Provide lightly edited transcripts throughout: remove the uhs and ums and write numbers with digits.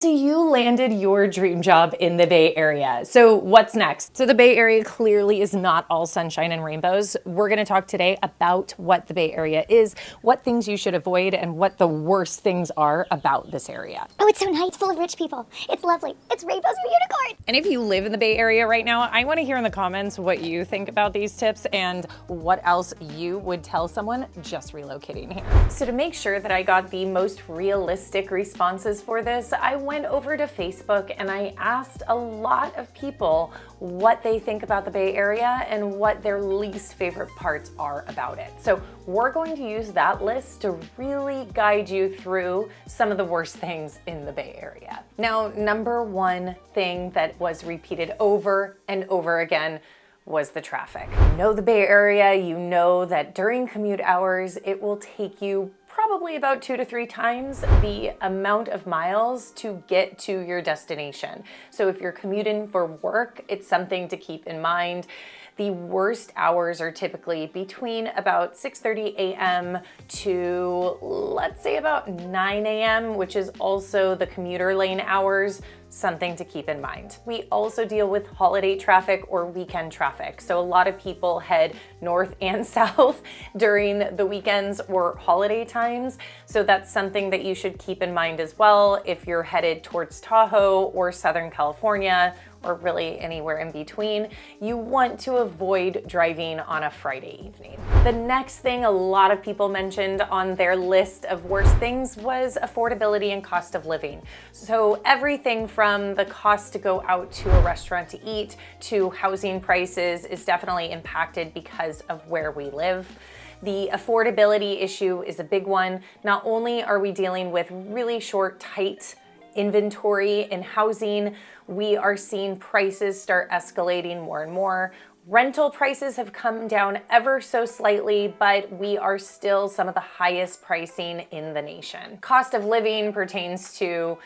So you landed your dream job in the Bay Area. So what's next? So the Bay Area clearly is not all sunshine and rainbows. We're gonna talk today about what the Bay Area is, what things you should avoid, and what the worst things are about this area. Oh, it's so nice, it's full of rich people. It's lovely. It's rainbows and unicorns. And if you live in the Bay Area right now, I wanna hear in the comments what you think about these tips and what else you would tell someone just relocating here. So to make sure that I got the most realistic responses for this, I went over to Facebook and I asked a lot of people what they think about the Bay Area and what their least favorite parts are about it. So we're going to use that list to really guide you through some of the worst things in the Bay Area. Now, number one thing that was repeated over and over again was the traffic. You know the Bay Area, you know that during commute hours, it will take you probably about 2 to 3 times the amount of miles to get to your destination. So if you're commuting for work, it's something to keep in mind. The worst hours are typically between about 6:30 a.m. to, let's say, about 9 a.m., which is also the commuter lane hours, something to keep in mind. We also deal with holiday traffic or weekend traffic. So a lot of people head north and south during the weekends or holiday times. So that's something that you should keep in mind as well if you're headed towards Tahoe or Southern California, or really anywhere in between. You want to avoid driving on a Friday evening. The next thing a lot of people mentioned on their list of worst things was affordability and cost of living. So everything from the cost to go out to a restaurant to eat to housing prices is definitely impacted because of where we live. The affordability issue is a big one. Not only are we dealing with really short, tight inventory in housing, we are seeing prices start escalating more and more. Rental prices have come down ever so slightly, but we are still some of the highest pricing in the nation. Cost of living pertains to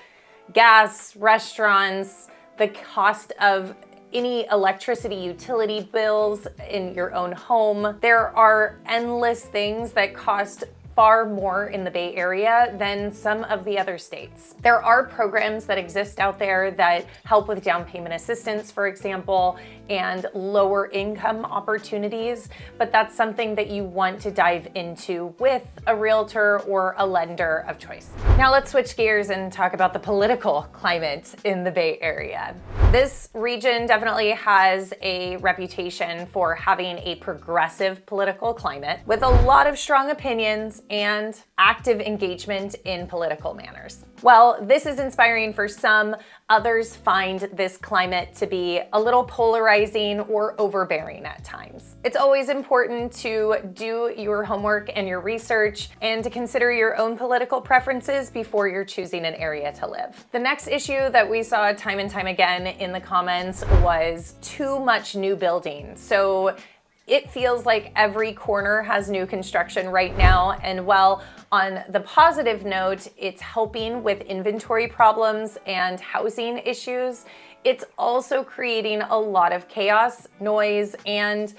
gas, restaurants, the cost of any electricity utility bills in your own home. There are endless things that cost far more in the Bay Area than some of the other states. There are programs that exist out there that help with down payment assistance, for example, and lower income opportunities, but that's something that you want to dive into with a realtor or a lender of choice. Now let's switch gears and talk about the political climate in the Bay Area. This region definitely has a reputation for having a progressive political climate with a lot of strong opinions and active engagement in political manners. Well, this is inspiring for some. Others find this climate to be a little polarizing or overbearing at times. It's always important to do your homework and your research and to consider your own political preferences before you're choosing an area to live. The next issue that we saw time and time again in the comments was too much new building. So it feels like every corner has new construction right now, and while on the positive note, it's helping with inventory problems and housing issues, it's also creating a lot of chaos, noise, and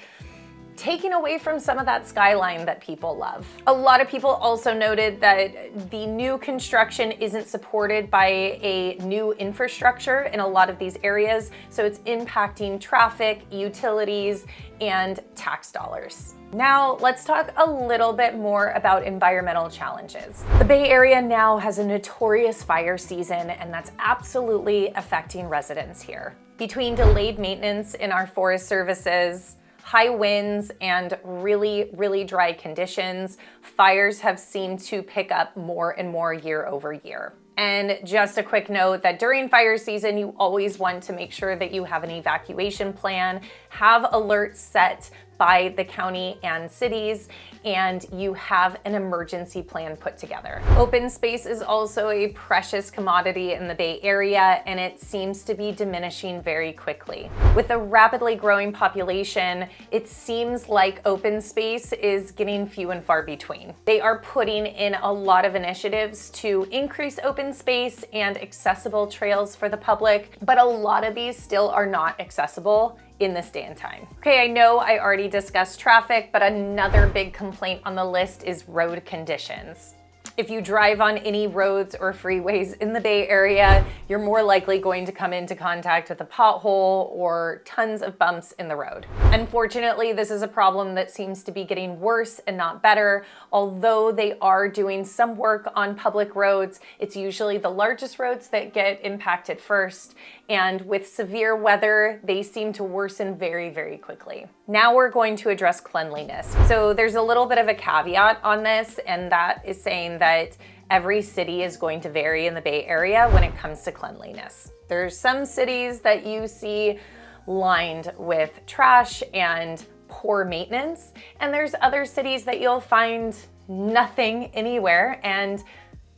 taking away from some of that skyline that people love. A lot of people also noted that the new construction isn't supported by a new infrastructure in a lot of these areas, so it's impacting traffic, utilities, and tax dollars. Now, let's talk a little bit more about environmental challenges. The Bay Area now has a notorious fire season, and that's absolutely affecting residents here. Between delayed maintenance in our forest services, high winds, and really dry conditions, fires have seemed to pick up more and more year over year. And just a quick note that during fire season, you always want to make sure that you have an evacuation plan, have alerts set by the county and cities, and you have an emergency plan put together. Open space is also a precious commodity in the Bay Area, and it seems to be diminishing very quickly. With a rapidly growing population, it seems like open space is getting few and far between. They are putting in a lot of initiatives to increase open space and accessible trails for the public, but a lot of these still are not accessible in this day and time. Okay, I know I already discussed traffic, but another big complaint on the list is road conditions. If you drive on any roads or freeways in the Bay Area, you're more likely going to come into contact with a pothole or tons of bumps in the road. Unfortunately, this is a problem that seems to be getting worse and not better. Although they are doing some work on public roads, it's usually the largest roads that get impacted first. And with severe weather, they seem to worsen very, very quickly. Now we're going to address cleanliness. So there's a little bit of a caveat on this, and that is saying that every city is going to vary in the Bay Area when it comes to cleanliness. There's some cities that you see lined with trash and poor maintenance, and there's other cities that you'll find nothing anywhere and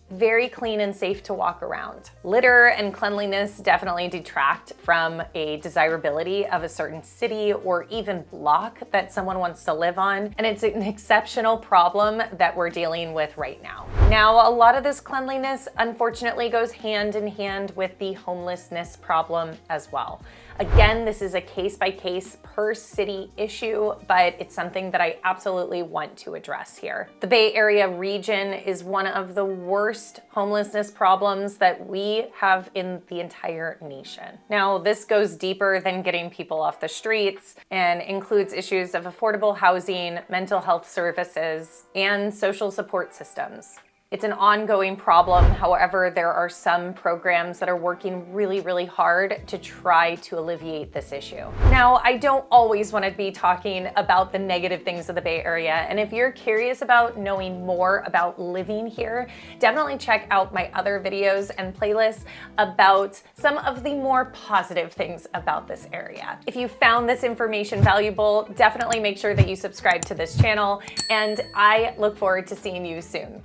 very clean and safe to walk around. Litter and cleanliness definitely detract from a desirability of a certain city or even block that someone wants to live on, and it's an exceptional problem that we're dealing with right now. Now, a lot of this cleanliness unfortunately goes hand in hand with the homelessness problem as well. Again, this is a case-by-case per city issue, but it's something that I absolutely want to address here. The Bay Area region is one of the worst homelessness problems that we have in the entire nation. Now, this goes deeper than getting people off the streets and includes issues of affordable housing, mental health services, and social support systems. It's an ongoing problem. However, there are some programs that are working really, really hard to try to alleviate this issue. Now, I don't always want to be talking about the negative things of the Bay Area, and if you're curious about knowing more about living here, definitely check out my other videos and playlists about some of the more positive things about this area. If you found this information valuable, definitely make sure that you subscribe to this channel, and I look forward to seeing you soon.